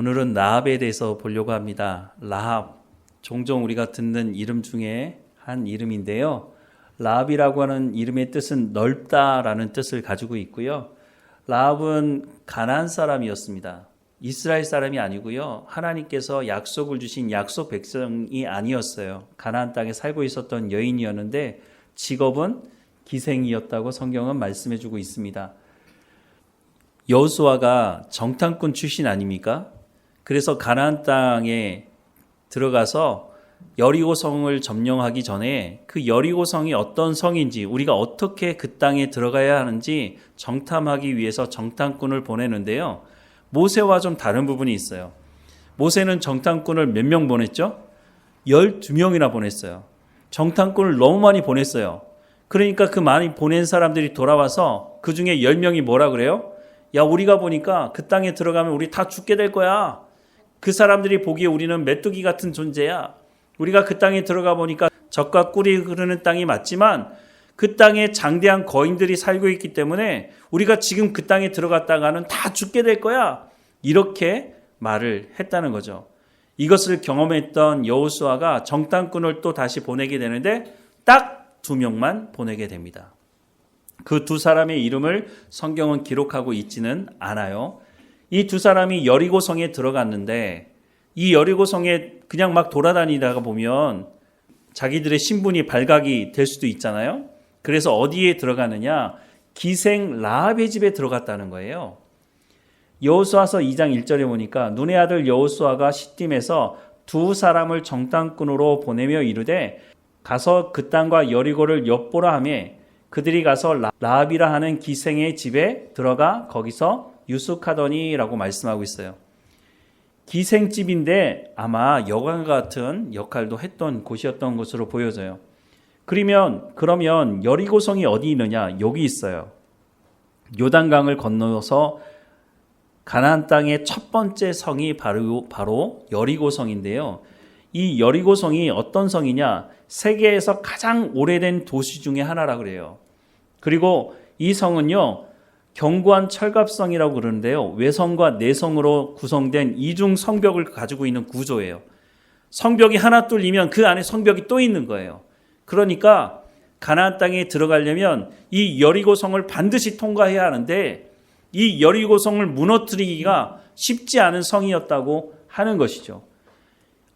오늘은 라합에 대해서 보려고 합니다. 라합, 종종 우리가 듣는 이름 중에 한 이름인데요. 라합이라고 하는 이름의 뜻은 넓다라는 뜻을 가지고 있고요. 라합은 가나안 사람이었습니다. 이스라엘 사람이 아니고요. 하나님께서 약속을 주신 약속 백성이 아니었어요. 가나안 땅에 살고 있었던 여인이었는데 직업은 기생이었다고 성경은 말씀해주고 있습니다. 여호수아가 정탐꾼 출신 아닙니까? 그래서 가나안 땅에 들어가서 여리고성을 점령하기 전에 그 여리고성이 어떤 성인지 우리가 어떻게 그 땅에 들어가야 하는지 정탐하기 위해서 정탐꾼을 보내는데요. 모세와 좀 다른 부분이 있어요. 모세는 정탐꾼을 몇 명 보냈죠? 12명이나 보냈어요. 정탐꾼을 너무 많이 보냈어요. 그러니까 그 많이 보낸 사람들이 돌아와서 그 중에 10명이 뭐라 그래요? 야, 우리가 보니까 그 땅에 들어가면 우리 다 죽게 될 거야. 그 사람들이 보기에 우리는 메뚜기 같은 존재야. 우리가 그 땅에 들어가 보니까 젖과 꿀이 흐르는 땅이 맞지만 그 땅에 장대한 거인들이 살고 있기 때문에 우리가 지금 그 땅에 들어갔다가는 다 죽게 될 거야. 이렇게 말을 했다는 거죠. 이것을 경험했던 여호수아가 정탐꾼을 또 다시 보내게 되는데 딱 2명만 보내게 됩니다. 그 두 사람의 이름을 성경은 기록하고 있지는 않아요. 이 두 사람이 여리고성에 들어갔는데 이 여리고성에 그냥 막 돌아다니다가 보면 자기들의 신분이 발각이 될 수도 있잖아요. 그래서 어디에 들어가느냐? 기생 라합의 집에 들어갔다는 거예요. 여호수아서 2장 1절에 보니까 눈의 아들 여호수아가 시딤에서 두 사람을 정탐꾼으로 보내며 이르되 가서 그 땅과 여리고를 엿보라 하매 그들이 가서 라합이라 하는 기생의 집에 들어가 거기서 유숙하더니라고 말씀하고 있어요. 기생집인데 아마 여관 같은 역할도 했던 곳이었던 것으로 보여져요. 그러면 여리고성이 어디 있느냐? 여기 있어요. 요단강을 건너서 가나안 땅의 첫 번째 성이 바로 여리고성인데요. 이 여리고성이 어떤 성이냐? 세계에서 가장 오래된 도시 중에 하나라 그래요. 그리고 이 성은요, 견고한 철갑성이라고 그러는데요. 외성과 내성으로 구성된 이중 성벽을 가지고 있는 구조예요. 성벽이 하나 뚫리면 그 안에 성벽이 또 있는 거예요. 그러니까 가나안 땅에 들어가려면 이 여리고성을 반드시 통과해야 하는데 이 여리고성을 무너뜨리기가 쉽지 않은 성이었다고 하는 것이죠.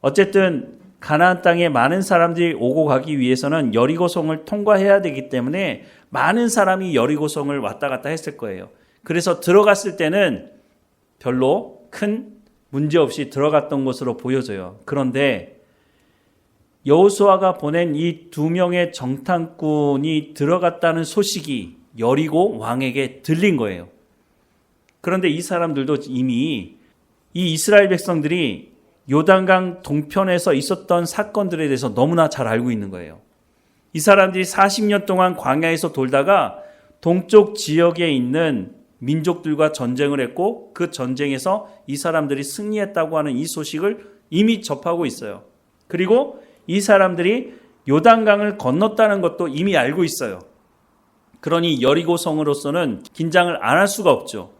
어쨌든 가나안 땅에 많은 사람들이 오고 가기 위해서는 여리고성을 통과해야 되기 때문에 많은 사람이 여리고성을 왔다 갔다 했을 거예요. 그래서 들어갔을 때는 별로 큰 문제 없이 들어갔던 것으로 보여져요. 그런데 여호수아가 보낸 이 2명의 정탐꾼이 들어갔다는 소식이 여리고 왕에게 들린 거예요. 그런데 이 사람들도 이미 이 이스라엘 백성들이 요단강 동편에서 있었던 사건들에 대해서 너무나 잘 알고 있는 거예요. 이 사람들이 40년 동안 광야에서 돌다가 동쪽 지역에 있는 민족들과 전쟁을 했고 그 전쟁에서 이 사람들이 승리했다고 하는 이 소식을 이미 접하고 있어요. 그리고 이 사람들이 요단강을 건넜다는 것도 이미 알고 있어요. 그러니 여리고성으로서는 긴장을 안 할 수가 없죠.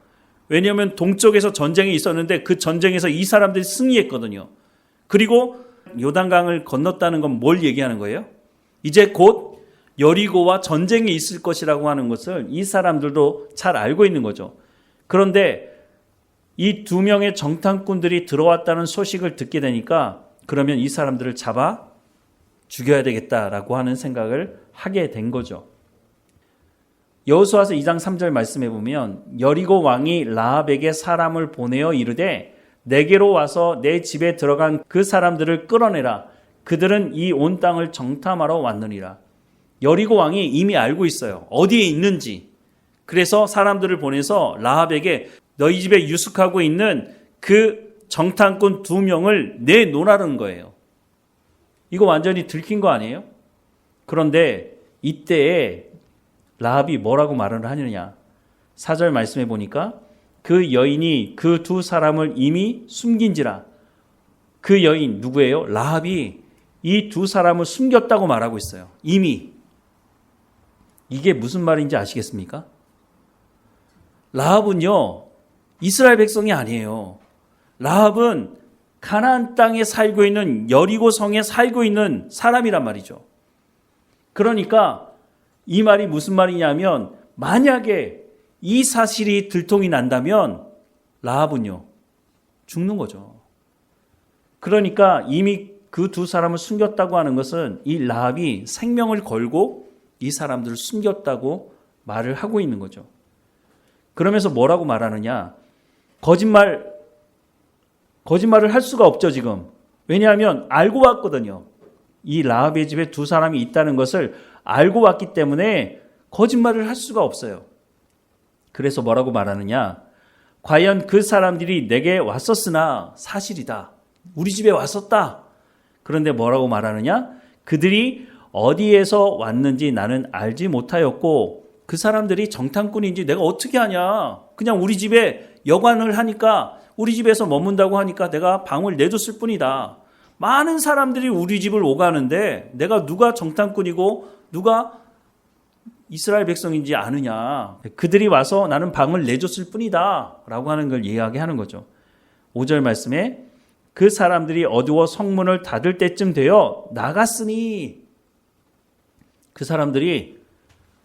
왜냐하면 동쪽에서 전쟁이 있었는데 그 전쟁에서 이 사람들이 승리했거든요. 그리고 요단강을 건넜다는 건 뭘 얘기하는 거예요? 이제 곧 여리고와 전쟁이 있을 것이라고 하는 것을 이 사람들도 잘 알고 있는 거죠. 그런데 이 2명의 정탐꾼들이 들어왔다는 소식을 듣게 되니까 그러면 이 사람들을 잡아 죽여야 되겠다라고 하는 생각을 하게 된 거죠. 여호수아서 2장 3절 말씀해 보면 여리고 왕이 라합에게 사람을 보내어 이르되 내게로 와서 내 집에 들어간 그 사람들을 끌어내라. 그들은 이 온 땅을 정탐하러 왔느니라. 여리고 왕이 이미 알고 있어요. 어디에 있는지. 그래서 사람들을 보내서 라합에게 너희 집에 유숙하고 있는 그 정탐꾼 2명을 내놓으라는 거예요. 이거 완전히 들킨 거 아니에요? 그런데 이때에 라합이 뭐라고 말을 하느냐? 4절 말씀해 보니까 그 여인이 그 2 사람을 이미 숨긴지라. 그 여인 누구예요? 라합이 이 2 사람을 숨겼다고 말하고 있어요. 이미. 이게 무슨 말인지 아시겠습니까? 라합은요, 이스라엘 백성이 아니에요. 라합은 가나안 땅에 살고 있는 여리고 성에 살고 있는 사람이란 말이죠. 그러니까 이 말이 무슨 말이냐면 만약에 이 사실이 들통이 난다면 라합은요 죽는 거죠. 그러니까 이미 그 두 사람을 숨겼다고 하는 것은 이 라합이 생명을 걸고 이 사람들을 숨겼다고 말을 하고 있는 거죠. 그러면서 뭐라고 말하느냐? 거짓말을 할 수가 없죠, 지금. 왜냐하면 알고 왔거든요. 이 라합의 집에 두 사람이 있다는 것을 알고 왔기 때문에 거짓말을 할 수가 없어요. 그래서 뭐라고 말하느냐? 과연 그 사람들이 내게 왔었으나 사실이다. 우리 집에 왔었다. 그런데 뭐라고 말하느냐? 그들이 어디에서 왔는지 나는 알지 못하였고 그 사람들이 정탐꾼인지 내가 어떻게 아냐? 그냥 우리 집에 여관을 하니까 우리 집에서 머문다고 하니까 내가 방을 내줬을 뿐이다. 많은 사람들이 우리 집을 오가는데 내가 누가 정탐꾼이고 누가 이스라엘 백성인지 아느냐. 그들이 와서 나는 방을 내줬을 뿐이다 라고 하는 걸 이야기하는 거죠. 5절 말씀에 그 사람들이 어두워 성문을 닫을 때쯤 되어 나갔으니 그 사람들이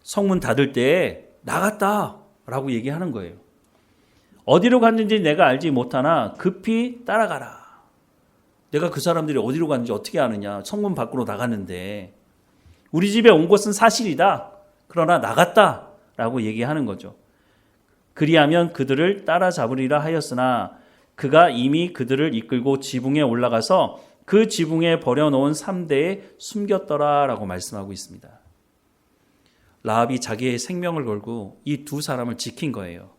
성문 닫을 때 나갔다 라고 얘기하는 거예요. 어디로 갔는지 내가 알지 못하나 급히 따라가라. 내가 그 사람들이 어디로 갔는지 어떻게 아느냐. 성문 밖으로 나갔는데 우리 집에 온 것은 사실이다. 그러나 나갔다 라고 얘기하는 거죠. 그리하면 그들을 따라잡으리라 하였으나 그가 이미 그들을 이끌고 지붕에 올라가서 그 지붕에 버려놓은 3대에 숨겼더라 라고 말씀하고 있습니다. 라합이 자기의 생명을 걸고 이 두 사람을 지킨 거예요.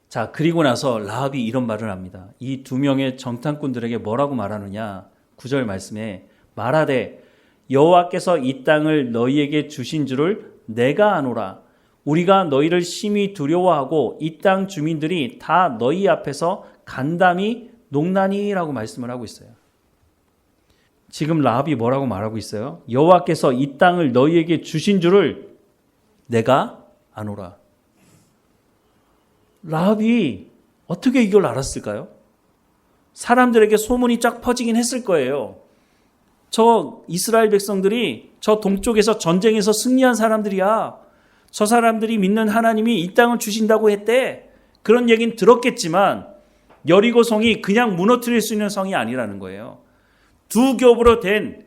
자, 그리고 나서 라합이 이런 말을 합니다. 이 두 명의 정탐꾼들에게 뭐라고 말하느냐? 9절 말씀에 말하되 여호와께서 이 땅을 너희에게 주신 줄을 내가 아노라. 우리가 너희를 심히 두려워하고 이 땅 주민들이 다 너희 앞에서 간담이 농나니라고 말씀을 하고 있어요. 지금 라합이 뭐라고 말하고 있어요? 여호와께서 이 땅을 너희에게 주신 줄을 내가 아노라. 라합이 어떻게 이걸 알았을까요? 사람들에게 소문이 쫙 퍼지긴 했을 거예요. 저 이스라엘 백성들이 저 동쪽에서 전쟁에서 승리한 사람들이야. 저 사람들이 믿는 하나님이 이 땅을 주신다고 했대. 그런 얘기는 들었겠지만 여리고 성이 그냥 무너뜨릴 수 있는 성이 아니라는 거예요. 두 겹으로 된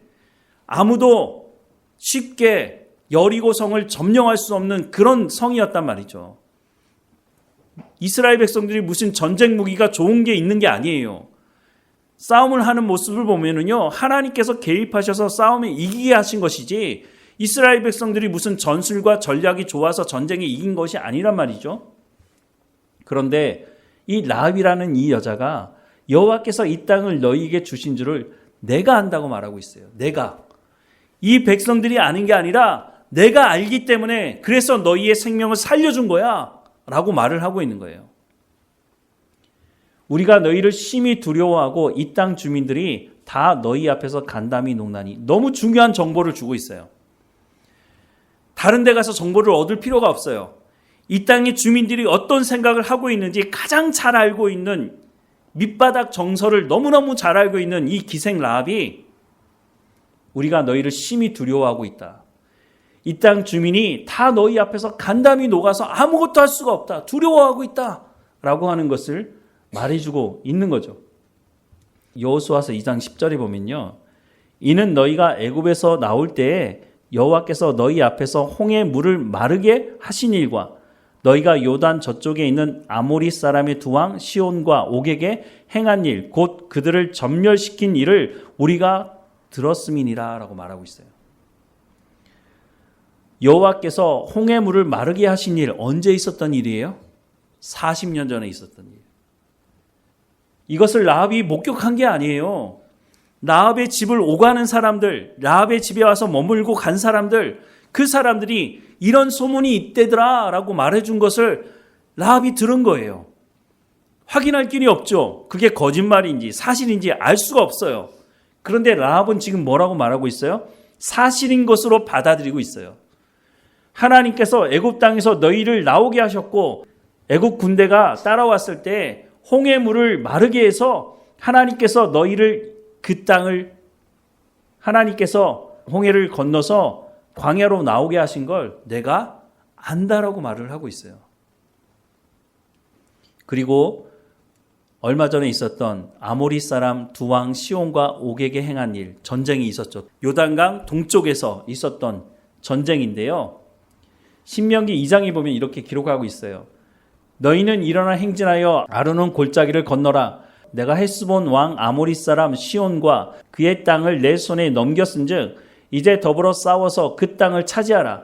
아무도 쉽게 여리고 성을 점령할 수 없는 그런 성이었단 말이죠. 이스라엘 백성들이 무슨 전쟁 무기가 좋은 게 있는 게 아니에요. 싸움을 하는 모습을 보면은요, 하나님께서 개입하셔서 싸움에 이기게 하신 것이지 이스라엘 백성들이 무슨 전술과 전략이 좋아서 전쟁에 이긴 것이 아니란 말이죠. 그런데 이 라합이라는 이 여자가 여호와께서 이 땅을 너희에게 주신 줄을 내가 안다고 말하고 있어요. 내가. 이 백성들이 아는 게 아니라 내가 알기 때문에 그래서 너희의 생명을 살려준 거야 라고 말을 하고 있는 거예요. 우리가 너희를 심히 두려워하고 이 땅 주민들이 다 너희 앞에서 간담이 농나니. 너무 중요한 정보를 주고 있어요. 다른 데 가서 정보를 얻을 필요가 없어요. 이 땅의 주민들이 어떤 생각을 하고 있는지 가장 잘 알고 있는 밑바닥 정서를 너무너무 잘 알고 있는 이 기생 라합이 우리가 너희를 심히 두려워하고 있다. 이 땅 주민이 다 너희 앞에서 간담이 녹아서 아무것도 할 수가 없다. 두려워하고 있다. 라고 하는 것을 말해주고 있는 거죠. 여호수아서 2장 10절에 보면요. 이는 너희가 애굽에서 나올 때에 여호와께서 너희 앞에서 홍해 물을 마르게 하신 일과 너희가 요단 저쪽에 있는 아모리 사람의 두 왕 시온과 옥에게 행한 일, 곧 그들을 전멸시킨 일을 우리가 들었음이니라 라고 말하고 있어요. 여호와께서 홍해 물을 마르게 하신 일, 언제 있었던 일이에요? 40년 전에 있었던 일. 이것을 라합이 목격한 게 아니에요. 라합의 집을 오가는 사람들, 라합의 집에 와서 머물고 간 사람들, 그 사람들이 이런 소문이 있대더라 라고 말해준 것을 라합이 들은 거예요. 확인할 길이 없죠. 그게 거짓말인지 사실인지 알 수가 없어요. 그런데 라합은 지금 뭐라고 말하고 있어요? 사실인 것으로 받아들이고 있어요. 하나님께서 애굽 땅에서 너희를 나오게 하셨고 애국 군대가 따라왔을 때 홍해물을 마르게 해서 하나님께서 너희를 그 땅을 하나님께서 홍해를 건너서 광야로 나오게 하신 걸 내가 안다라고 말을 하고 있어요. 그리고 얼마 전에 있었던 아모리 사람 두 왕 시온과 옥에게 행한 일, 전쟁이 있었죠. 요단강 동쪽에서 있었던 전쟁인데요. 신명기 2장에 보면 이렇게 기록하고 있어요. 너희는 일어나 행진하여 아르논 골짜기를 건너라. 내가 헤스본 왕 아모리 사람 시온과 그의 땅을 내 손에 넘겼은즉 이제 더불어 싸워서 그 땅을 차지하라.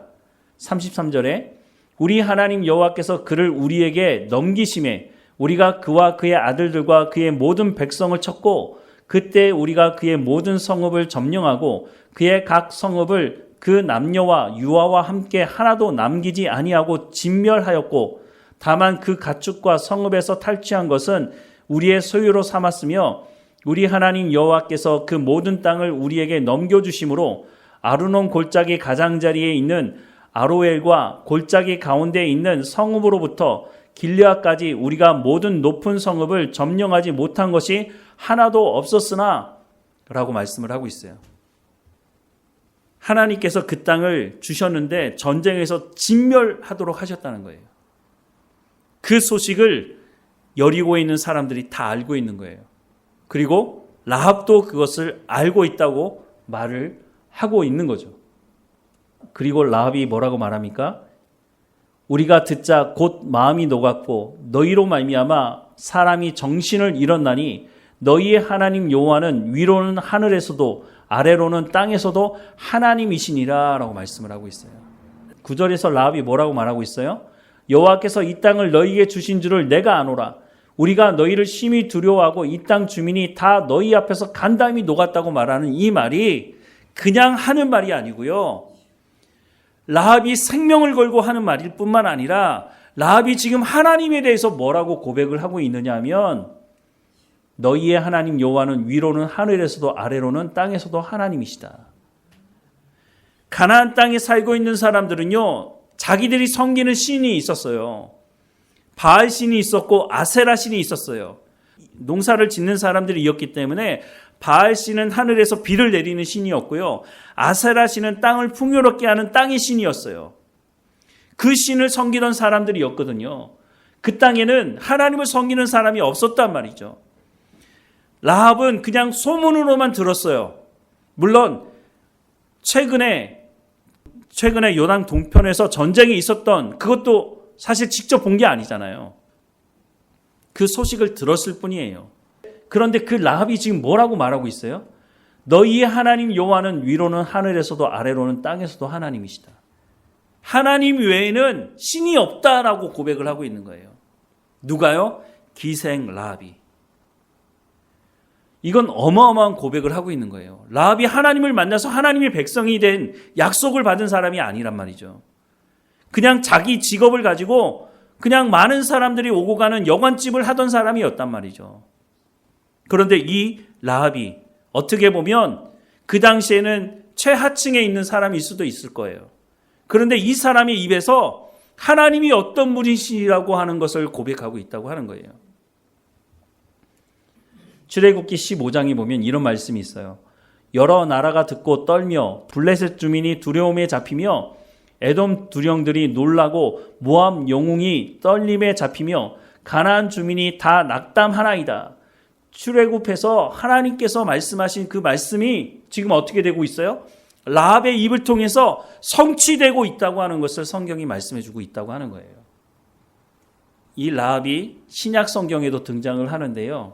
33절에 우리 하나님 여호와께서 그를 우리에게 넘기심에 우리가 그와 그의 아들들과 그의 모든 백성을 쳤고 그때 우리가 그의 모든 성읍을 점령하고 그의 각 성읍을 그 남녀와 유아와 함께 하나도 남기지 아니하고 진멸하였고 다만 그 가축과 성읍에서 탈취한 것은 우리의 소유로 삼았으며 우리 하나님 여호와께서 그 모든 땅을 우리에게 넘겨주심으로 아르논 골짜기 가장자리에 있는 아로엘과 골짜기 가운데에 있는 성읍으로부터 길르앗까지 우리가 모든 높은 성읍을 점령하지 못한 것이 하나도 없었으나 라고 말씀을 하고 있어요. 하나님께서 그 땅을 주셨는데 전쟁에서 진멸하도록 하셨다는 거예요. 그 소식을 여리고에 있는 사람들이 다 알고 있는 거예요. 그리고 라합도 그것을 알고 있다고 말을 하고 있는 거죠. 그리고 라합이 뭐라고 말합니까? 우리가 듣자 곧 마음이 녹았고 너희로 말미암아 사람이 정신을 잃었나니 너희의 하나님 여호와는 위로는 하늘에서도 아래로는 땅에서도 하나님이시니라 라고 말씀을 하고 있어요. 9절에서 라합이 뭐라고 말하고 있어요? 여호와께서 이 땅을 너희에게 주신 줄을 내가 아노라. 우리가 너희를 심히 두려워하고 이 땅 주민이 다 너희 앞에서 간담이 녹았다고 말하는 이 말이 그냥 하는 말이 아니고요. 라합이 생명을 걸고 하는 말일 뿐만 아니라 라합이 지금 하나님에 대해서 뭐라고 고백을 하고 있느냐 하면 너희의 하나님 여호와는 위로는 하늘에서도 아래로는 땅에서도 하나님이시다. 가나안 땅에 살고 있는 사람들은요. 자기들이 섬기는 신이 있었어요. 바알 신이 있었고 아세라 신이 있었어요. 농사를 짓는 사람들이었기 때문에 바알 신은 하늘에서 비를 내리는 신이었고요. 아세라 신은 땅을 풍요롭게 하는 땅의 신이었어요. 그 신을 섬기던 사람들이었거든요. 그 땅에는 하나님을 섬기는 사람이 없었단 말이죠. 라합은 그냥 소문으로만 들었어요. 물론 최근에 요단 동편에서 전쟁이 있었던 그것도 사실 직접 본 게 아니잖아요. 그 소식을 들었을 뿐이에요. 그런데 그 라합이 지금 뭐라고 말하고 있어요? 너희의 하나님 여호와는 위로는 하늘에서도 아래로는 땅에서도 하나님이시다. 하나님 외에는 신이 없다라고 고백을 하고 있는 거예요. 누가요? 기생 라합이. 이건 어마어마한 고백을 하고 있는 거예요. 라합이 하나님을 만나서 하나님의 백성이 된 약속을 받은 사람이 아니란 말이죠. 그냥 자기 직업을 가지고 그냥 많은 사람들이 오고 가는 여관집을 하던 사람이었단 말이죠. 그런데 이 라합이 어떻게 보면 그 당시에는 최하층에 있는 사람일 수도 있을 거예요. 그런데 이 사람의 입에서 하나님이 어떤 분이시라고 하는 것을 고백하고 있다고 하는 거예요. 출애굽기 15장에 보면 이런 말씀이 있어요. 여러 나라가 듣고 떨며 블레셋 주민이 두려움에 잡히며 에돔 두령들이 놀라고 모압 영웅이 떨림에 잡히며 가나안 주민이 다 낙담하나이다. 출애굽해서 하나님께서 말씀하신 그 말씀이 지금 어떻게 되고 있어요? 라합의 입을 통해서 성취되고 있다고 하는 것을 성경이 말씀해주고 있다고 하는 거예요. 이 라합이 신약 성경에도 등장을 하는데요.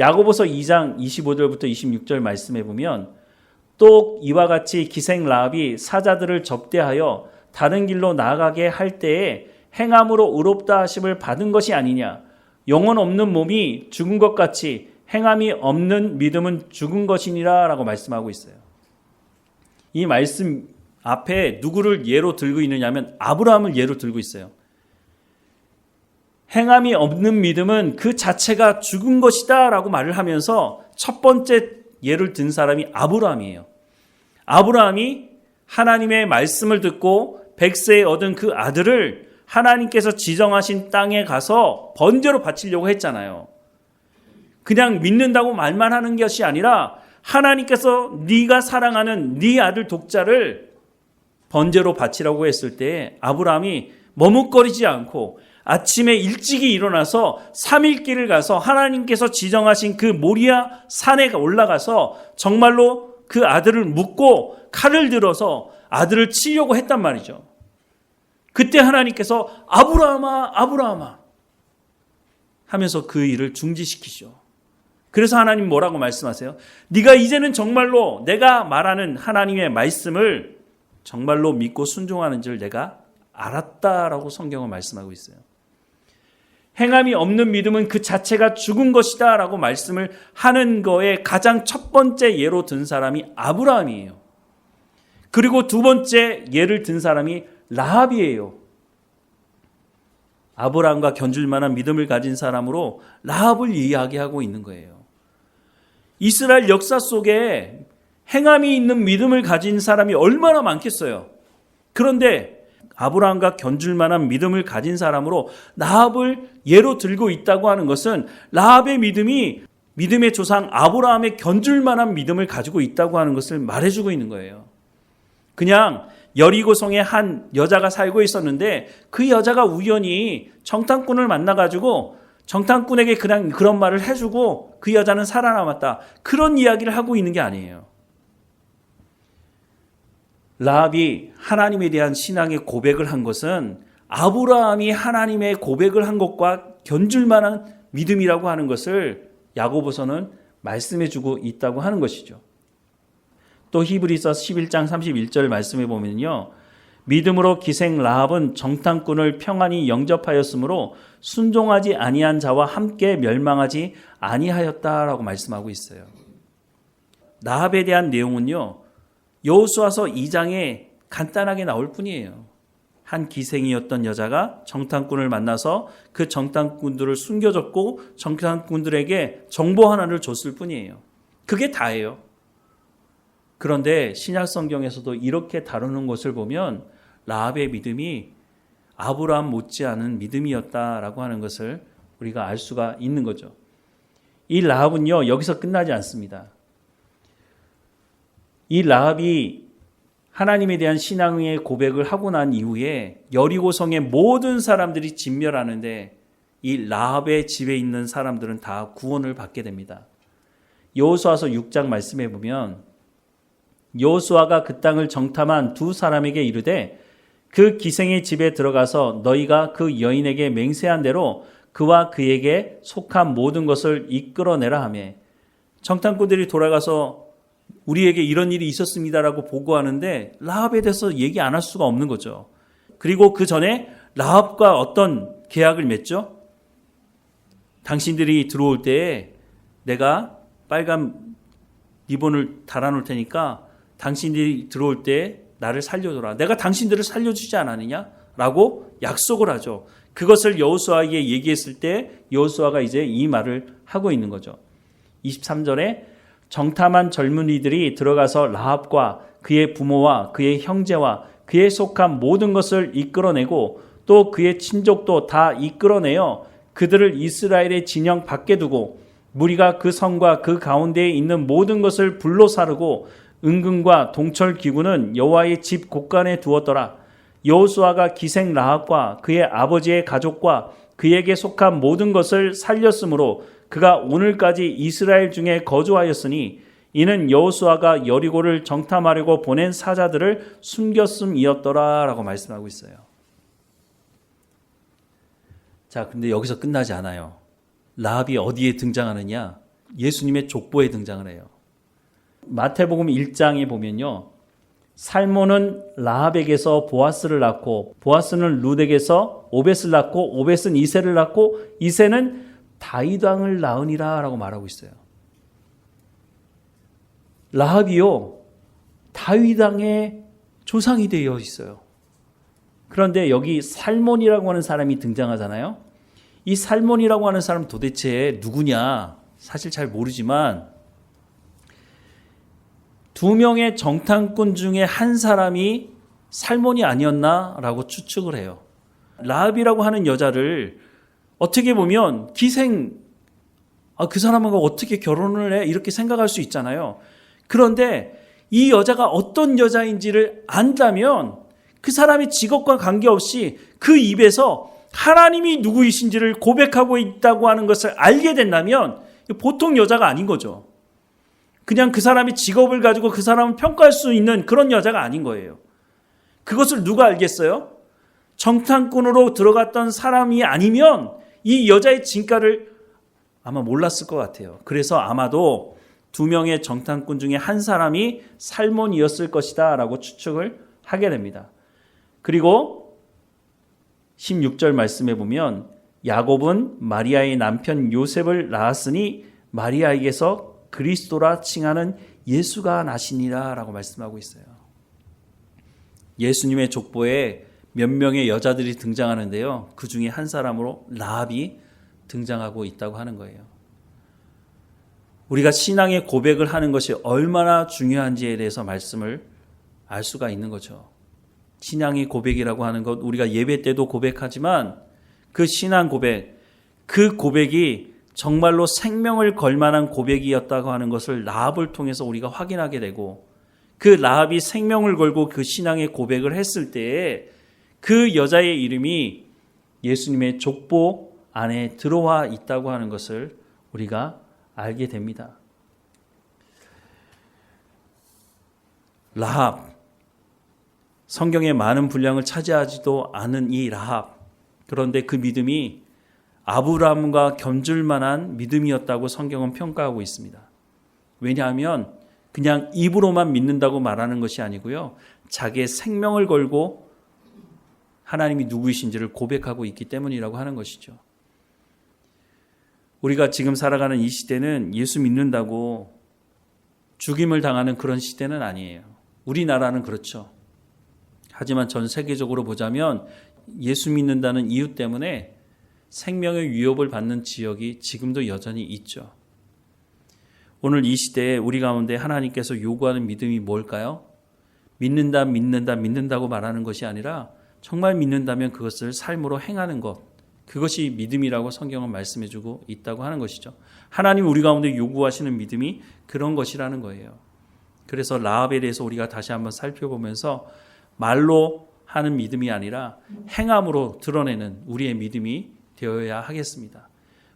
야고보서 2장 25절부터 26절 말씀해 보면 또 이와 같이 기생 라합이 사자들을 접대하여 다른 길로 나아가게 할 때에 행함으로 의롭다 하심을 받은 것이 아니냐. 영혼 없는 몸이 죽은 것 같이 행함이 없는 믿음은 죽은 것이니라 라고 말씀하고 있어요. 이 말씀 앞에 누구를 예로 들고 있느냐 하면 아브라함을 예로 들고 있어요. 행함이 없는 믿음은 그 자체가 죽은 것이다 라고 말을 하면서 첫 번째 예를 든 사람이 아브라함이에요. 아브라함이 하나님의 말씀을 듣고 100세에 얻은 그 아들을 하나님께서 지정하신 땅에 가서 번제로 바치려고 했잖아요. 그냥 믿는다고 말만 하는 것이 아니라 하나님께서 네가 사랑하는 네 아들 독자를 번제로 바치라고 했을 때 아브라함이 머뭇거리지 않고 아침에 일찍이 일어나서 3일 길을 가서 하나님께서 지정하신 그 모리아 산에 올라가서 정말로 그 아들을 묻고 칼을 들어서 아들을 치려고 했단 말이죠. 그때 하나님께서 아브라함아 아브라함아 하면서 그 일을 중지시키죠. 그래서 하나님 뭐라고 말씀하세요? 네가 이제는 정말로 내가 말하는 하나님의 말씀을 정말로 믿고 순종하는 줄 내가 알았다라고 성경은 말씀하고 있어요. 행함이 없는 믿음은 그 자체가 죽은 것이다 라고 말씀을 하는 거에 가장 첫 번째 예로 든 사람이 아브라함이에요. 그리고 두 번째 예를 든 사람이 라합이에요. 아브라함과 견줄 만한 믿음을 가진 사람으로 라합을 이야기하고 있는 거예요. 이스라엘 역사 속에 행함이 있는 믿음을 가진 사람이 얼마나 많겠어요. 그런데 아브라함과 견줄 만한 믿음을 가진 사람으로 라합을 예로 들고 있다고 하는 것은 라합의 믿음이 믿음의 조상 아브라함의 견줄 만한 믿음을 가지고 있다고 하는 것을 말해주고 있는 거예요. 그냥 여리고성에 한 여자가 살고 있었는데 그 여자가 우연히 정탐꾼을 만나가지고 정탐꾼에게 그냥 그런 말을 해주고 그 여자는 살아남았다. 그런 이야기를 하고 있는 게 아니에요. 라합이 하나님에 대한 신앙의 고백을 한 것은 아브라함이 하나님의 고백을 한 것과 견줄 만한 믿음이라고 하는 것을 야고보서는 말씀해주고 있다고 하는 것이죠. 또 히브리서 11장 31절 말씀해 보면요. 믿음으로 기생 라합은 정탐꾼을 평안히 영접하였으므로 순종하지 아니한 자와 함께 멸망하지 아니하였다라고 말씀하고 있어요. 라합에 대한 내용은요. 여호수아서 2장에 간단하게 나올 뿐이에요. 한 기생이었던 여자가 정탐꾼을 만나서 그 정탐꾼들을 숨겨줬고 정탐꾼들에게 정보 하나를 줬을 뿐이에요. 그게 다예요. 그런데 신약 성경에서도 이렇게 다루는 것을 보면 라합의 믿음이 아브라함 못지않은 믿음이었다라고 하는 것을 우리가 알 수가 있는 거죠. 이 라합은요, 여기서 끝나지 않습니다. 이 라합이 하나님에 대한 신앙의 고백을 하고 난 이후에 여리고성의 모든 사람들이 진멸하는데 이 라합의 집에 있는 사람들은 다 구원을 받게 됩니다. 여호수아서 6장 말씀해 보면 여호수아가 그 땅을 정탐한 두 사람에게 이르되 그 기생의 집에 들어가서 너희가 그 여인에게 맹세한 대로 그와 그에게 속한 모든 것을 이끌어내라 하며 정탐꾼들이 돌아가서 우리에게 이런 일이 있었습니다라고 보고하는데 라합에 대해서 얘기 안 할 수가 없는 거죠. 그리고 그 전에 라합과 어떤 계약을 맺죠? 당신들이 들어올 때에 내가 빨간 리본을 달아놓을 테니까 당신들이 들어올 때 나를 살려줘라. 내가 당신들을 살려주지 않았느냐라고 약속을 하죠. 그것을 여호수아에게 얘기했을 때 여호수아가 이제 이 말을 하고 있는 거죠. 23절에 정탐한 젊은이들이 들어가서 라합과 그의 부모와 그의 형제와 그에 속한 모든 것을 이끌어내고 또 그의 친족도 다 이끌어내어 그들을 이스라엘의 진영 밖에 두고 무리가 그 성과 그 가운데에 있는 모든 것을 불로 사르고 은금과 동철 기구는 여호와의 집 곳간에 두었더라. 여호수아가 기생 라합과 그의 아버지의 가족과 그에게 속한 모든 것을 살렸으므로 그가 오늘까지 이스라엘 중에 거주하였으니 이는 여호수아가 여리고를 정탐하려고 보낸 사자들을 숨겼음이었더라 라고 말씀하고 있어요. 자, 근데 여기서 끝나지 않아요. 라합이 어디에 등장하느냐? 예수님의 족보에 등장을 해요. 마태복음 1장에 보면요. 살몬은 라합에게서 보아스를 낳고 보아스는 룻에게서 오벳을 낳고 오벳은 이새를 낳고 이새는 다윗 왕을 낳으니라 라고 말하고 있어요. 라합이요. 다윗 왕의 조상이 되어 있어요. 그런데 여기 살몬이라고 하는 사람이 등장하잖아요. 이 살몬이라고 하는 사람 도대체 누구냐? 사실 잘 모르지만 두 명의 정탐꾼 중에 한 사람이 살몬이 아니었나라고 추측을 해요. 라합이라고 하는 여자를 어떻게 보면 그 사람하고 어떻게 결혼을 해? 이렇게 생각할 수 있잖아요. 그런데 이 여자가 어떤 여자인지를 안다면 그 사람의 직업과 관계없이 그 입에서 하나님이 누구이신지를 고백하고 있다고 하는 것을 알게 된다면 보통 여자가 아닌 거죠. 그냥 그 사람의 직업을 가지고 그 사람을 평가할 수 있는 그런 여자가 아닌 거예요. 그것을 누가 알겠어요? 정탐꾼으로 들어갔던 사람이 아니면 이 여자의 진가를 아마 몰랐을 것 같아요. 그래서 아마도 2명의 정탐꾼 중에 한 사람이 살몬이었을 것이다 라고 추측을 하게 됩니다. 그리고 16절 말씀에 보면 야곱은 마리아의 남편 요셉을 낳았으니 마리아에게서 그리스도라 칭하는 예수가 나시니라 라고 말씀하고 있어요. 예수님의 족보에 몇 명의 여자들이 등장하는데요. 그 중에 한 사람으로 라합이 등장하고 있다고 하는 거예요. 우리가 신앙의 고백을 하는 것이 얼마나 중요한지에 대해서 말씀을 알 수가 있는 거죠. 신앙의 고백이라고 하는 것, 우리가 예배 때도 고백하지만 그 신앙 고백, 그 고백이 정말로 생명을 걸 만한 고백이었다고 하는 것을 라합을 통해서 우리가 확인하게 되고, 그 라합이 생명을 걸고 그 신앙의 고백을 했을 때에 그 여자의 이름이 예수님의 족보 안에 들어와 있다고 하는 것을 우리가 알게 됩니다. 라합, 성경의 많은 분량을 차지하지도 않은 이 라합, 그런데 그 믿음이 아브라함과 견줄 만한 믿음이었다고 성경은 평가하고 있습니다. 왜냐하면 그냥 입으로만 믿는다고 말하는 것이 아니고요, 자기의 생명을 걸고 하나님이 누구이신지를 고백하고 있기 때문이라고 하는 것이죠. 우리가 지금 살아가는 이 시대는 예수 믿는다고 죽임을 당하는 그런 시대는 아니에요. 우리나라는 그렇죠. 하지만 전 세계적으로 보자면 예수 믿는다는 이유 때문에 생명의 위협을 받는 지역이 지금도 여전히 있죠. 오늘 이 시대에 우리 가운데 하나님께서 요구하는 믿음이 뭘까요? 믿는다고 말하는 것이 아니라 정말 믿는다면 그것을 삶으로 행하는 것, 그것이 믿음이라고 성경은 말씀해주고 있다고 하는 것이죠. 하나님 우리 가운데 요구하시는 믿음이 그런 것이라는 거예요. 그래서 라합에 대해서 우리가 다시 한번 살펴보면서 말로 하는 믿음이 아니라 행함으로 드러내는 우리의 믿음이 되어야 하겠습니다.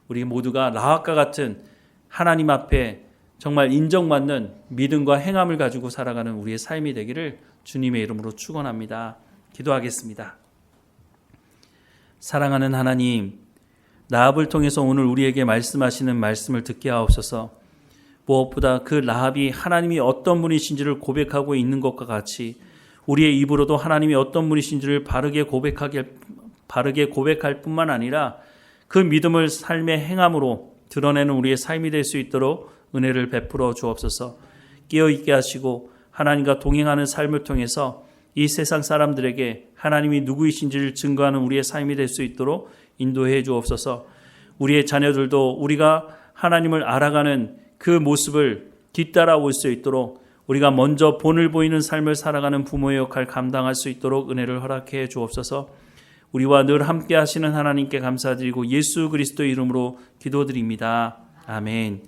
우리 모두가 라합과 같은 하나님 앞에 정말 인정받는 믿음과 행함을 가지고 살아가는 우리의 삶이 되기를 주님의 이름으로 축원합니다. 기도하겠습니다. 사랑하는 하나님, 라합을 통해서 오늘 우리에게 말씀하시는 말씀을 듣게 하옵소서. 무엇보다 그 라합이 하나님이 어떤 분이신지를 고백하고 있는 것과 같이 우리의 입으로도 하나님이 어떤 분이신지를 바르게 고백할 뿐만 아니라 그 믿음을 삶의 행함으로 드러내는 우리의 삶이 될 수 있도록 은혜를 베풀어 주옵소서. 깨어있게 하시고 하나님과 동행하는 삶을 통해서 이 세상 사람들에게 하나님이 누구이신지를 증거하는 우리의 삶이 될 수 있도록 인도해 주옵소서. 우리의 자녀들도 우리가 하나님을 알아가는 그 모습을 뒤따라올 수 있도록 우리가 먼저 본을 보이는 삶을 살아가는 부모의 역할 감당할 수 있도록 은혜를 허락해 주옵소서. 우리와 늘 함께 하시는 하나님께 감사드리고 예수 그리스도의 이름으로 기도드립니다. 아멘.